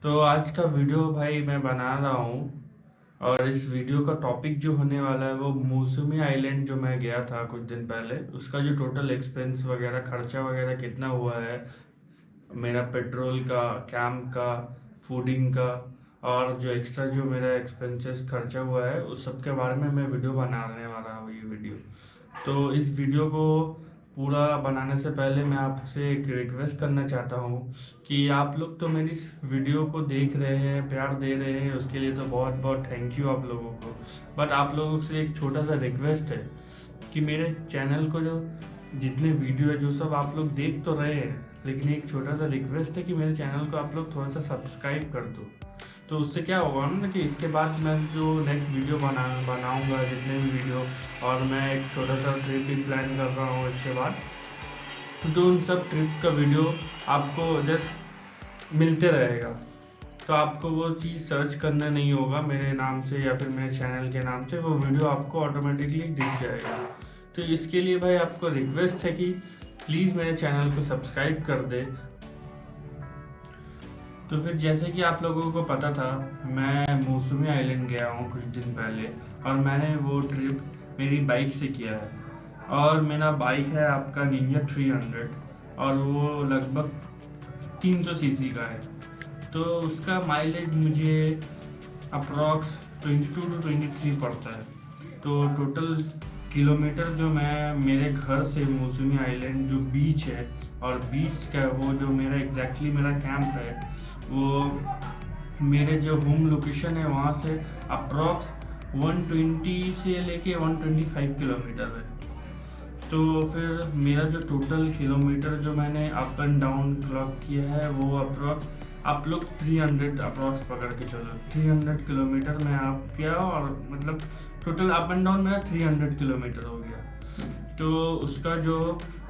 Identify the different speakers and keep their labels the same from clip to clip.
Speaker 1: तो आज का वीडियो भाई मैं बना रहा हूँ। और इस वीडियो का टॉपिक जो होने वाला है वो मौसमी आइलैंड जो मैं गया था कुछ दिन पहले, उसका जो टोटल एक्सपेंस वगैरह खर्चा वगैरह कितना हुआ है, मेरा पेट्रोल का, कैंप का, फूडिंग का, और जो एक्स्ट्रा जो मेरा एक्सपेंसेस खर्चा हुआ है उस सब के बारे में मैं वीडियो बनाने वाला हूँ। ये वीडियो, तो इस वीडियो को पूरा बनाने से पहले मैं आपसे एक रिक्वेस्ट करना चाहता हूँ कि आप लोग तो मेरी इस वीडियो को देख रहे हैं, प्यार दे रहे हैं, उसके लिए तो बहुत बहुत थैंक यू आप लोगों को। बट आप लोगों से एक छोटा सा रिक्वेस्ट है कि मेरे चैनल को जो जितने वीडियो है जो सब आप लोग देख तो रहे हैं, लेकिन एक छोटा सा रिक्वेस्ट है कि मेरे चैनल को आप लोग थोड़ा सा सब्सक्राइब कर दो। तो उससे क्या होगा ना कि इसके बाद मैं जो नेक्स्ट वीडियो बनाऊंगा जितने भी वीडियो, और मैं एक छोटा सा ट्रिप भी प्लान कर रहा हूँ इसके बाद, तो उन सब ट्रिप का वीडियो आपको जस्ट मिलते रहेगा। तो आपको वो चीज़ सर्च करना नहीं होगा मेरे नाम से या फिर मेरे चैनल के नाम से, वो वीडियो आपको ऑटोमेटिकली दिख जाएगा। तो इसके लिए भाई आपको रिक्वेस्ट है कि प्लीज़ मेरे चैनल को सब्सक्राइब कर दे। तो फिर जैसे कि आप लोगों को पता था, मैं मौसमी आइलैंड गया हूँ कुछ दिन पहले, और मैंने वो ट्रिप मेरी बाइक से किया है। और मेरा बाइक है आपका निंजा 300, और वो लगभग 300 सीसी का है। तो उसका माइलेज मुझे अप्रॉक्स 22 टू 23 पड़ता है। तो टोटल किलोमीटर जो मैं मेरे घर से मौसमी आइलैंड जो बीच है, और बीच का वो जो मेरा एग्जैक्टली मेरा कैंप है, वो मेरे जो होम लोकेशन है वहाँ से अप्रॉक्स 120 से लेके 125 किलोमीटर है। तो फिर मेरा जो टोटल किलोमीटर जो मैंने अप एंड डाउन क्लॉक किया है वो अप्रॉक्स, आप लोग 300 अप्रॉक्स पकड़ के चलो, 300 किलोमीटर मैं आप किया, और मतलब टोटल अप एंड डाउन मेरा 300 किलोमीटर हो गया। तो उसका जो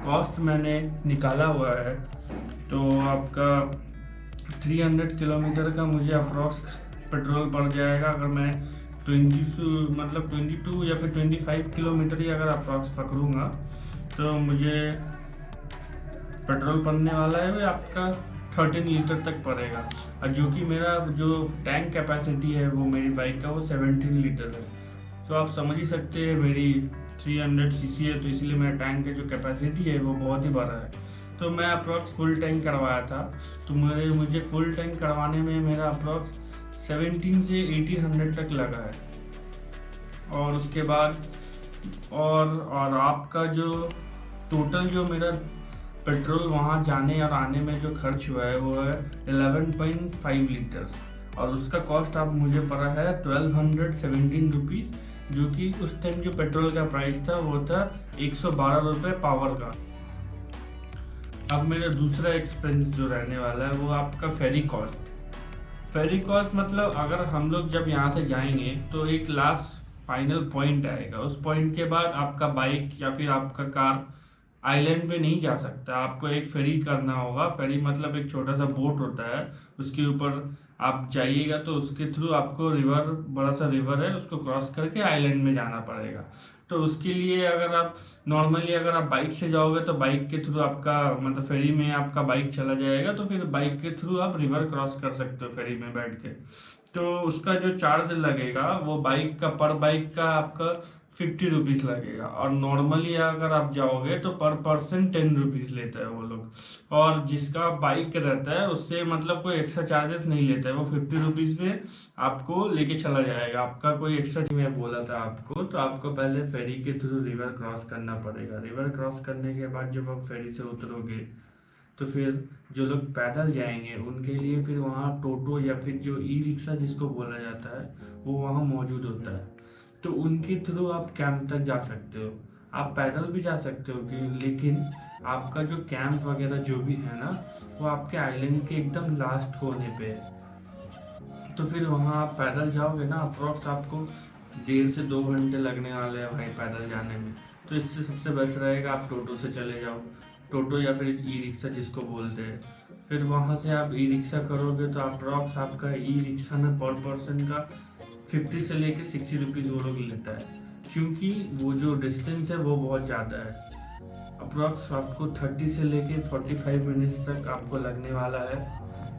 Speaker 1: कॉस्ट मैंने निकाला हुआ है, तो आपका 300 किलोमीटर का मुझे अप्रॉक्स पेट्रोल पड़ जाएगा। अगर मैं 22 या फिर 25 किलोमीटर ही अगर अप्रॉक्स पकड़ूंगा, तो मुझे पेट्रोल पड़ने वाला है वो आपका 13 लीटर तक पड़ेगा। और जो कि मेरा जो टैंक कैपेसिटी है वो मेरी बाइक का वो 17 लीटर है। तो आप समझ ही सकते हैं, मेरी 300 सीसी है, तो इसलिए मेरा टैंक की जो कैपेसिटी है वो बहुत ही बड़ा है। तो मैं अप्रॉक्स फुल टैंक करवाया था, तो मुझे फुल टैंक करवाने में मेरा अप्रॉक्स 17 से 1800 तक लगा है। और उसके बाद और आपका जो टोटल जो मेरा पेट्रोल वहाँ जाने और आने में जो खर्च हुआ है वो है 11.5 लीटर्स, और उसका कॉस्ट अब मुझे पड़ा है 1217 रुपीज़, जो कि उस टाइम जो पेट्रोल का प्राइस था वो था 112 रुपये पावर का। अब मेरा दूसरा एक्सपेंस जो रहने वाला है वो आपका फेरी कॉस्ट। फेरी कॉस्ट मतलब अगर हम लोग जब यहाँ से जाएंगे तो एक लास्ट फाइनल पॉइंट आएगा, उस पॉइंट के बाद आपका बाइक या फिर आपका कार आइलैंड पे नहीं जा सकता, आपको एक फेरी करना होगा। फेरी मतलब एक छोटा सा बोट होता है, उसके ऊपर आप जाइएगा तो उसके थ्रू आपको रिवर, बड़ा सा रिवर है, उसको क्रॉस करके आइलैंड में जाना पड़ेगा। तो उसके लिए अगर आप नॉर्मली अगर आप बाइक से जाओगे तो बाइक के थ्रू आपका मतलब फेरी में आपका बाइक चला जाएगा, तो फिर बाइक के थ्रू आप रिवर क्रॉस कर सकते हो फेरी में बैठ के। तो उसका जो चार्ज लगेगा वो बाइक का, पर बाइक का आपका 50 रुपीज़ लगेगा। और नॉर्मली अगर आप जाओगे तो पर पर्सन 10 रुपीज़ लेता है वो लोग। और जिसका बाइक रहता है उससे मतलब कोई एक्स्ट्रा चार्जेस नहीं लेता है, वो 50 रुपीज़ में आपको लेके चला जाएगा। आपका कोई एक्स्ट्रा, मैं बोला था आपको, तो आपको पहले फेरी के थ्रू रिवर क्रॉस करना पड़ेगा। रिवर क्रॉस करने के बाद जब आप फेरी से उतरोगे तो फिर जो लोग पैदल जाएंगे उनके लिए फिर वहाँ टोटो या फिर जो ई रिक्शा जिसको बोला जाता है वो वहाँ मौजूद होता है। तो उनके थ्रू आप कैंप तक जा सकते हो। आप पैदल भी जा सकते हो कि, लेकिन आपका जो कैंप वगैरह जो भी है ना, वो आपके आइलैंड के एकदम लास्ट कोने पे है। तो फिर वहाँ आप पैदल जाओगे ना, अप्रोक्स आपको 1.5 से 2 घंटे लगने वाले हैं भाई पैदल जाने में। तो इससे सबसे बेस्ट रहेगा आप टोटो से चले जाओ, टोटो या फिर ई रिक्शा जिसको बोलते हैं। फिर वहाँ से आप ई रिक्शा करोगे तो अप्रॉक्स आपका ई रिक्शा में पर पर्सन का 50 से लेके 60 रुपीज़ वो लोग लेता है, क्योंकि वो जो डिस्टेंस है वो बहुत ज़्यादा है। अप्रॉक्स आपको 30 से लेके 45 मिनट्स तक आपको लगने वाला है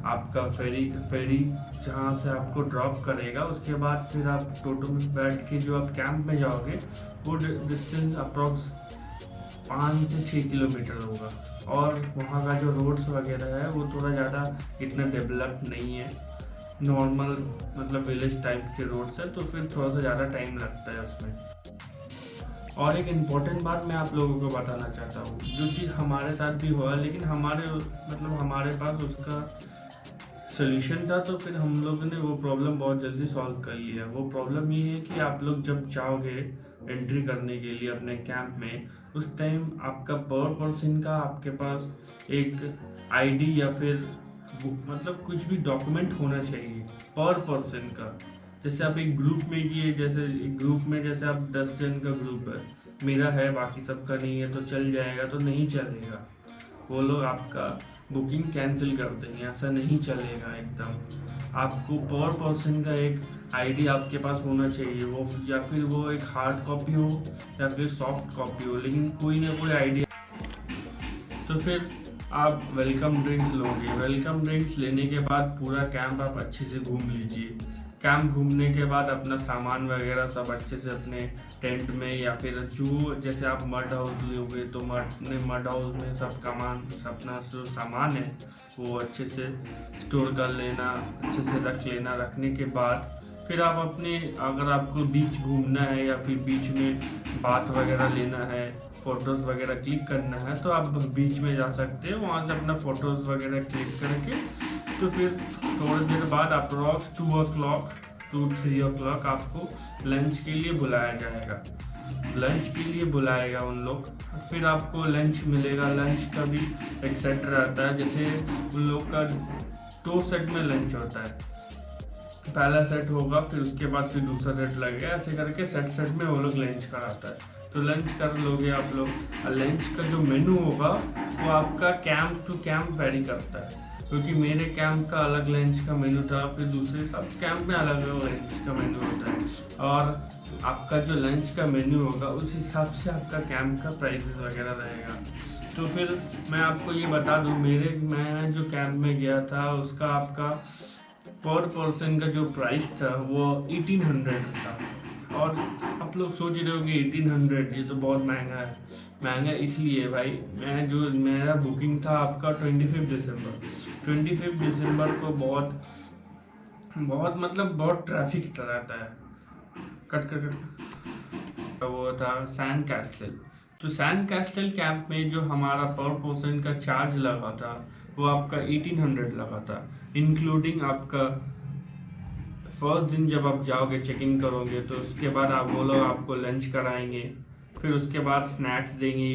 Speaker 1: आपका फेरी जहाँ से आपको ड्रॉप करेगा, उसके बाद फिर आप टोटो में बैठ के जो आप कैंप में जाओगे वो डिस्टेंस अप्रॉक्स 5 से 6 किलोमीटर होगा। और वहाँ का जो रोड्स वगैरह है वो थोड़ा ज़्यादा इतना डेवलप नहीं है, नॉर्मल मतलब विलेज टाइप के रोड्स है, तो फिर थोड़ा सा ज़्यादा टाइम लगता है उसमें। और एक इम्पॉर्टेंट बात मैं आप लोगों को बताना चाहता हूँ, जो चीज़ हमारे साथ भी हुआ लेकिन हमारे पास उसका सोल्यूशन था, तो फिर हम लोगों ने वो प्रॉब्लम बहुत जल्दी सॉल्व कर लिया। वो प्रॉब्लम ये है कि आप लोग जब जाओगे एंट्री करने के लिए अपने कैंप में, उस टाइम आपका पर पर्सन का आपके पास एक आईडी या फिर मतलब कुछ भी डॉक्यूमेंट होना चाहिए पर पर्सन का। जैसे आप एक ग्रुप में किए, जैसे एक ग्रुप में जैसे आप 10 जन का ग्रुप है, मेरा है बाकी सबका नहीं है, तो चल जाएगा, तो नहीं चलेगा। वो लोग आपका बुकिंग कैंसिल कर देंगे, ऐसा नहीं चलेगा एकदम। आपको पर पर्सन का एक आईडी आपके पास होना चाहिए, वो या फिर वो एक हार्ड कॉपी हो या फिर सॉफ्ट कॉपी हो, लेकिन कोई ना कोई आईडी। तो फिर आप वेलकम ड्रिंक्स लोगे। वेलकम ड्रिंक्स लेने के बाद पूरा कैंप आप अच्छे से घूम लीजिए। कैंप घूमने के बाद अपना सामान वगैरह सब अच्छे से अपने टेंट में या फिर जो जैसे आप मड हाउस लोगे तो मड हाउस में सब अपना जो सामान है वो अच्छे से स्टोर कर लेना, अच्छे से रख लेना। रखने के बाद फिर आप अपने, अगर आपको बीच घूमना है या फिर बीच में बात वगैरह लेना है, फ़ोटोज़ वगैरह क्लिक करना है, तो आप बीच में जा सकते हो, वहाँ से अपना फ़ोटोज़ वगैरह क्लिक करके तो फिर थोड़ी देर बाद अप्रॉक्स 2 o'clock to 3 o'clock आपको लंच के लिए बुलाया जाएगा। लंच के लिए बुलाएगा उन लोग, फिर आपको लंच मिलेगा। लंच का भी एक सेट रहता है, जैसे उन लोग का 2 सेट में लंच होता है। पहला सेट होगा, फिर उसके बाद फिर दूसरा सेट लगेगा, ऐसे करके सेट में वो लोग लंच कराता है। तो लंच कर लोगे आप लोग। लंच का जो मेनू होगा वो आपका कैंप टू कैंप वेरी करता है, क्योंकि मेरे कैंप का अलग लंच का मेनू था, फिर दूसरे सब कैंप में अलग अलग लंच का मेनू होता है। और आपका जो लंच का मेन्यू होगा उस हिसाब से आपका कैंप का प्राइसेस वगैरह रहेगा। तो फिर मैं आपको ये बता दूँ, मैं जो कैंप में गया था उसका आपका पर पर्सन का जो प्राइस था वो 1800 था। और आप लोग सोच रहे हो कि 1800 ये तो बहुत महंगा है। महंगा इसलिए भाई, मेरा बुकिंग था आपका 25 दिसंबर को बहुत ट्रैफिक रहता है। वो था सैंड कैस्टल। तो सैंड कैस्टल कैंप में जो हमारा पर पर्सन का चार्ज लगा था वो आपका 1800 लगा था, इंक्लूडिंग आपका फर्स्ट दिन जब आप जाओगे चेकिंग करोगे तो उसके बाद आप वो लोग आपको लंच कराएंगे, फिर उसके बाद स्नैक्स देंगे,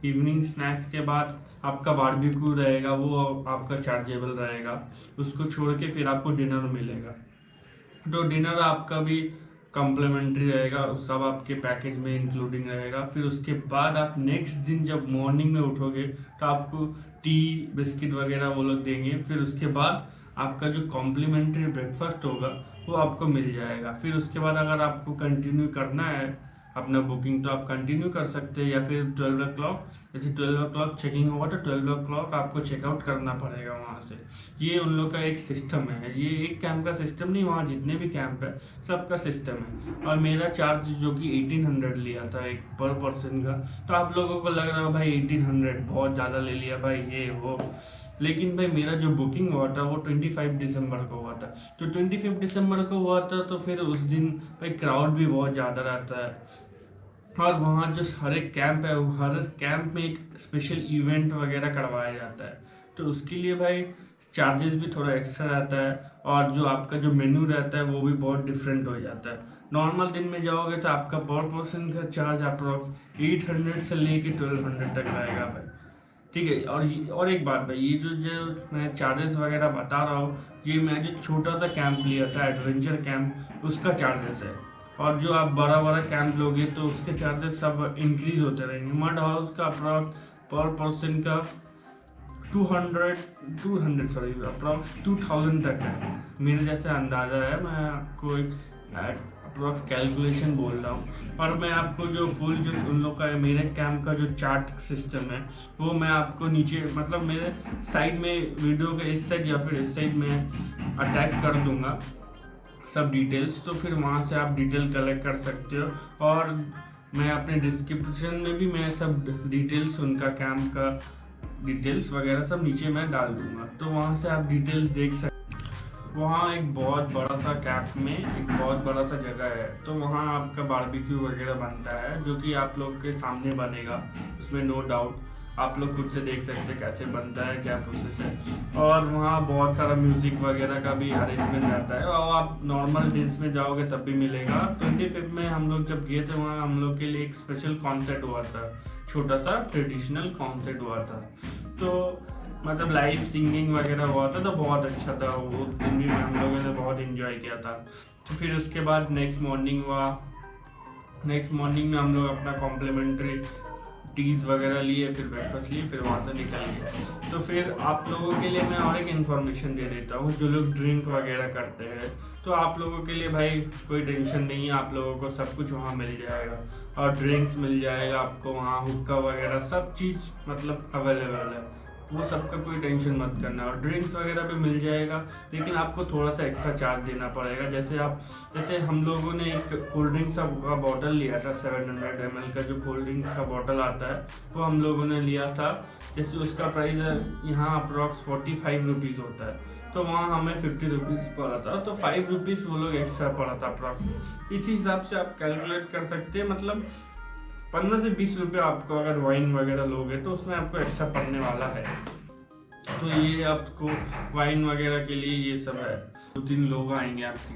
Speaker 1: इवनिंग स्नैक्स के बाद आपका बारबेक्यू रहेगा, वो आपका चार्जेबल रहेगा। उसको छोड़ के फिर आपको डिनर मिलेगा, तो डिनर आपका भी कॉम्प्लीमेंट्री रहेगा, सब आपके पैकेज में इंक्लूडिंग रहेगा। फिर उसके बाद आप नेक्स्ट दिन जब मॉर्निंग में उठोगे तो आपको टी बिस्किट वगैरह वो लोग देंगे। फिर उसके बाद आपका जो कॉम्प्लीमेंट्री ब्रेकफास्ट होगा वो आपको मिल जाएगा। फिर उसके बाद अगर आपको कंटिन्यू करना है अपना बुकिंग तो आप कंटिन्यू कर सकते हैं, या फिर 12 o'clock, जैसे 12 o'clock चेकिंग होगा तो 12 o'clock आपको चेकआउट करना पड़ेगा वहाँ से। ये उन लोग का एक सिस्टम है, ये एक कैंप का सिस्टम नहीं, वहाँ जितने भी कैंप है सबका सिस्टम है। और मेरा चार्ज जो कि 1800 लिया था एक पर पर्सन का, तो आप लोगों को लग रहा है भाई 1800 बहुत ज़्यादा ले लिया भाई ये वो, लेकिन भाई मेरा जो बुकिंग हुआ था वो 25 दिसंबर को हुआ था। तो 25 दिसंबर को हुआ था, तो फिर उस दिन भाई क्राउड भी बहुत ज़्यादा रहता है। और वहाँ जो हर एक कैंप है, हर कैंप में एक स्पेशल इवेंट वगैरह करवाया जाता है, तो उसके लिए भाई चार्जेस भी थोड़ा एक्स्ट्रा रहता है। और जो आपका जो मेन्यू रहता है वो भी बहुत डिफरेंट हो जाता है। नॉर्मल दिन में जाओगे तो आपका पर पर्सन का चार्ज अप्रॉक्स 800 से लेके 1200 तक रहेगा भाई, ठीक है। और एक बात भाई, ये जो मैं चार्जेस वगैरह बता रहा हूँ, ये मैं जो छोटा सा कैंप लिया था एडवेंचर कैंप, उसका चार्जेस है। और जो आप बड़ा कैंप लोगे तो उसके चार्जेस सब इंक्रीज होते रहेंगे। मड हाउस का अप्रॉक्स पर पर्सन का 2000 तक है, मेरे जैसे अंदाज़ा है। मैं आपको एक अप्रॉक्स कैलकुलेशन बोल रहा हूँ। और मैं आपको जो फुल जो उन लोग का मेरे कैंप का जो चार्ट सिस्टम है वो मैं आपको नीचे मतलब मेरे साइड में वीडियो के इस साइड या फिर इस साइड में अटैच कर दूंगा सब डिटेल्स, तो फिर वहाँ से आप डिटेल कलेक्ट कर सकते हो। और मैं अपने डिस्क्रिप्शन में भी मैं सब डिटेल्स उनका कैंप का डिटेल्स वगैरह सब नीचे मैं डाल दूंगा, तो वहाँ से आप डिटेल्स देख सकते। वहाँ एक बहुत बड़ा सा कैंप में एक बहुत बड़ा सा जगह है, तो वहाँ आपका बारबेक्यू वगैरह बनता है जो कि आप लोग के सामने बनेगा, उसमें नो डाउट। आप लोग खुद से देख सकते हैं कैसे बनता है, क्या प्रोसेस है। और वहाँ बहुत सारा म्यूज़िक वगैरह का भी अरेंजमेंट रहता है, और आप नॉर्मल डेज में जाओगे तब भी मिलेगा। 25 में हम लोग जब गए थे वहाँ हम लोग के लिए एक स्पेशल कॉन्सर्ट हुआ था, छोटा सा ट्रेडिशनल कॉन्सर्ट हुआ था, तो मतलब लाइव सिंगिंग वगैरह हुआ था, तो बहुत अच्छा था वो दिन भी हम लोगों ने बहुत इन्जॉय किया था। तो फिर उसके बाद नेक्स्ट मॉर्निंग में हम लोग अपना कॉम्प्लीमेंट्री टीज वगैरह लिए, फिर ब्रेकफास्ट लिए, फिर वहाँ से निकल गए। तो फिर आप लोगों के लिए मैं और एक इन्फॉर्मेशन दे देता हूँ, जो लोग ड्रिंक वगैरह करते हैं तो आप लोगों के लिए भाई कोई टेंशन नहीं है, आप लोगों को सब कुछ वहाँ मिल जाएगा, और ड्रिंक्स मिल जाएगा आपको वहाँ, हुक्का वगैरह सब चीज़ मतलब अवेलेबल है, वो सबका कोई टेंशन मत करना। और ड्रिंक्स वगैरह भी मिल जाएगा, लेकिन आपको थोड़ा सा एक्स्ट्रा चार्ज देना पड़ेगा। जैसे हम लोगों ने एक कोल्ड ड्रिंक्स का बॉटल लिया था, 700 ml का जो कोल्ड ड्रिंक्स का बॉटल आता है वो हम लोगों ने लिया था। जैसे उसका प्राइस यहाँ अप्रॉक्स 45 रुपीज़ होता है, तो वहाँ हमें 50 रुपीज़ पड़ा था, तो 5 रुपीज़ वो लोग एक्स्ट्रा पड़ा था अप्रॉक्स। इसी हिसाब से आप कैलकुलेट कर सकते हैं, मतलब 15 से 20 रुपये आपको अगर वाइन वगैरह लोगे तो उसमें आपको एक्स्ट्रा पड़ने वाला है। तो ये आपको वाइन वगैरह के लिए ये सब है। 2-3 लोग आएंगे आपके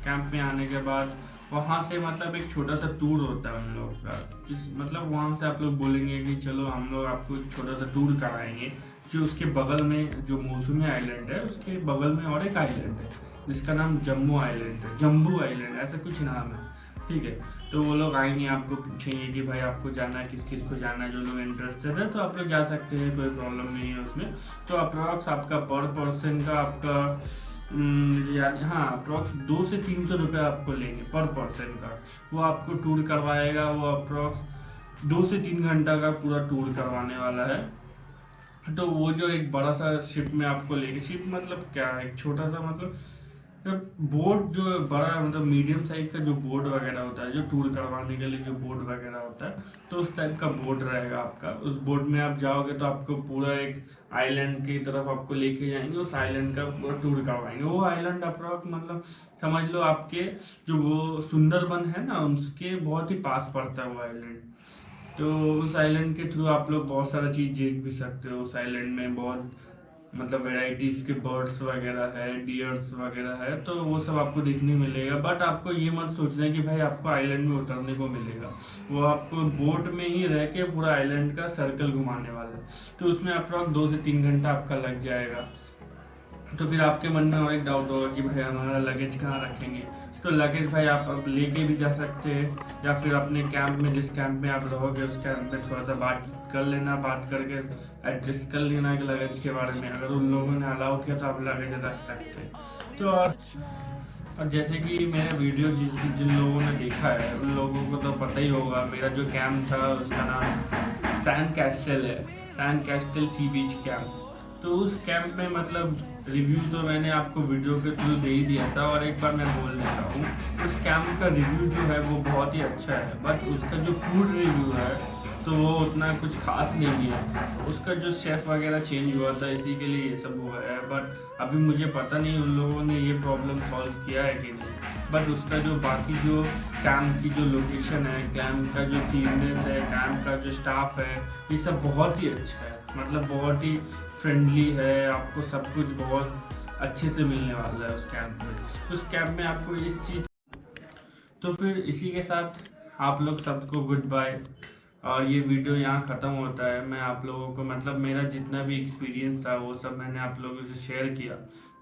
Speaker 1: कैंप में आने के बाद वहाँ से मतलब एक छोटा सा टूर होता है उन लोगों का, मतलब वहाँ से आप लोग बोलेंगे कि चलो हम लोग आपको एक छोटा सा टूर कराएंगे, जो उसके बगल में जो मौसमी आइलैंड है उसके बगल में और एक आइलैंड है जिसका नाम जम्बू आइलैंड ऐसा कुछ नाम है, ठीक है। तो वो लोग आएंगे, आपको पूछेंगे कि भाई आपको जाना है, किस किस को जाना है, जो लोग इंटरेस्टेड है तो आप लोग जा सकते हैं, कोई प्रॉब्लम नहीं है उसमें। तो अप्रॉक्स आपका पर पर्सन का आपका हाँ अप्रॉक्स 200 से 300 रुपये आपको लेंगे पर पर्सन का। वो आपको टूर करवाएगा, वो अप्रॉक्स 2 से 3 घंटा का पूरा टूर करवाने वाला है। तो वो जो एक बड़ा सा शिप में आपको लेके, शिप मतलब क्या है, एक छोटा सा मतलब बोट, जो बड़ा मतलब मीडियम साइज का जो बोट वगैरह होता है, जो टूर करवाने के लिए जो बोट वगैरह होता है, तो उस टाइप का बोट रहेगा आपका। उस बोट में आप जाओगे तो आपको पूरा एक आइलैंड की तरफ आपको लेके जाएंगे, उस आइलैंड का पूरा टूर करवाएंगे। वो आइलैंड अप्रॉक्स मतलब समझ लो आपके जो वो सुंदरबन है ना, उसके बहुत ही पास पड़ता है वो आइलैंड। तो उस आइलैंड के थ्रू आप लोग बहुत सारा चीज़ देख भी सकते हो। उस आइलैंड में बहुत मतलब वेराइटीज़ के बर्ड्स वगैरह है, डियर्स वगैरह है, तो वो सब आपको देखने मिलेगा। बट आपको ये मत सोचना कि भाई आपको आइलैंड में उतरने को मिलेगा, वो आपको बोट में ही रह के पूरा आइलैंड का सर्कल घुमाने वाला है, तो उसमें अप्रॉक्स 2 से 3 घंटा आपका लग जाएगा। तो फिर आपके मन में और एक डाउट होगा कि भाई हमारा लगेज कहाँ रखेंगे, तो लगेज भाई आप अब लेके भी जा सकते हैं, या फिर अपने कैंप में जिस कैंप में आप रहोगे उस कैंप में थोड़ा सा बात कर लेना, बात करके एडजस्ट कर लेना कि लगेज के बारे में। अगर उन लोगों ने अलाउ किया तो आप लगेज रख सकते हैं। तो और जैसे कि मेरे वीडियो जिन लोगों ने देखा है उन लोगों को तो पता ही होगा, मेरा जो कैंप था उसका नाम सैंड कैस्टल है, सैंड कैस्टल सी बीच कैंप। तो उस कैंप में मतलब रिव्यू तो मैंने आपको वीडियो के थ्रू दे ही दिया था, और एक बार मैं बोल देता हूँ, उस कैंप का रिव्यू जो है वो बहुत ही अच्छा है, बट उसका जो फूड रिव्यू है तो वो उतना कुछ खास नहीं है। उसका जो शेफ़ वगैरह चेंज हुआ था इसी के लिए ये सब हुआ है, बट अभी मुझे पता नहीं उन लोगों ने ये प्रॉब्लम सॉल्व किया है कि नहीं। बट उसका जो बाकी जो कैंप की जो लोकेशन है, कैंप का जो क्लीननेस है, कैंप का जो स्टाफ है, ये सब बहुत ही अच्छा है, मतलब बहुत ही फ्रेंडली है, आपको सब कुछ बहुत अच्छे से मिलने वाला है उस कैंप में। उस कैंप में आपको इस चीज़, तो फिर इसी के साथ आप लोग सबको गुड बाय, और ये वीडियो यहाँ ख़त्म होता है। मैं आप लोगों को मतलब मेरा जितना भी एक्सपीरियंस था वो सब मैंने आप लोगों से शेयर किया।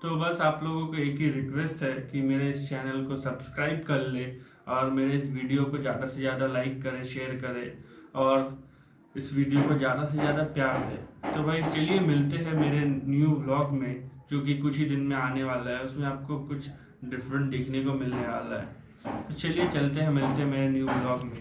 Speaker 1: तो बस आप लोगों को एक ही रिक्वेस्ट है कि मेरे इस चैनल को सब्सक्राइब कर ले, और मेरे इस वीडियो को ज़्यादा से ज़्यादा लाइक करें, शेयर करें, और इस वीडियो को ज़्यादा से ज़्यादा प्यार दें। तो भाई चलिए मिलते हैं मेरे न्यू व्लॉग में, जो कि कुछ ही दिन में आने वाला है। उसमें आपको कुछ डिफरेंट देखने को मिलने वाला है। तो चलिए चलते हैं, मिलते हैं मेरे न्यू ब्लॉग में।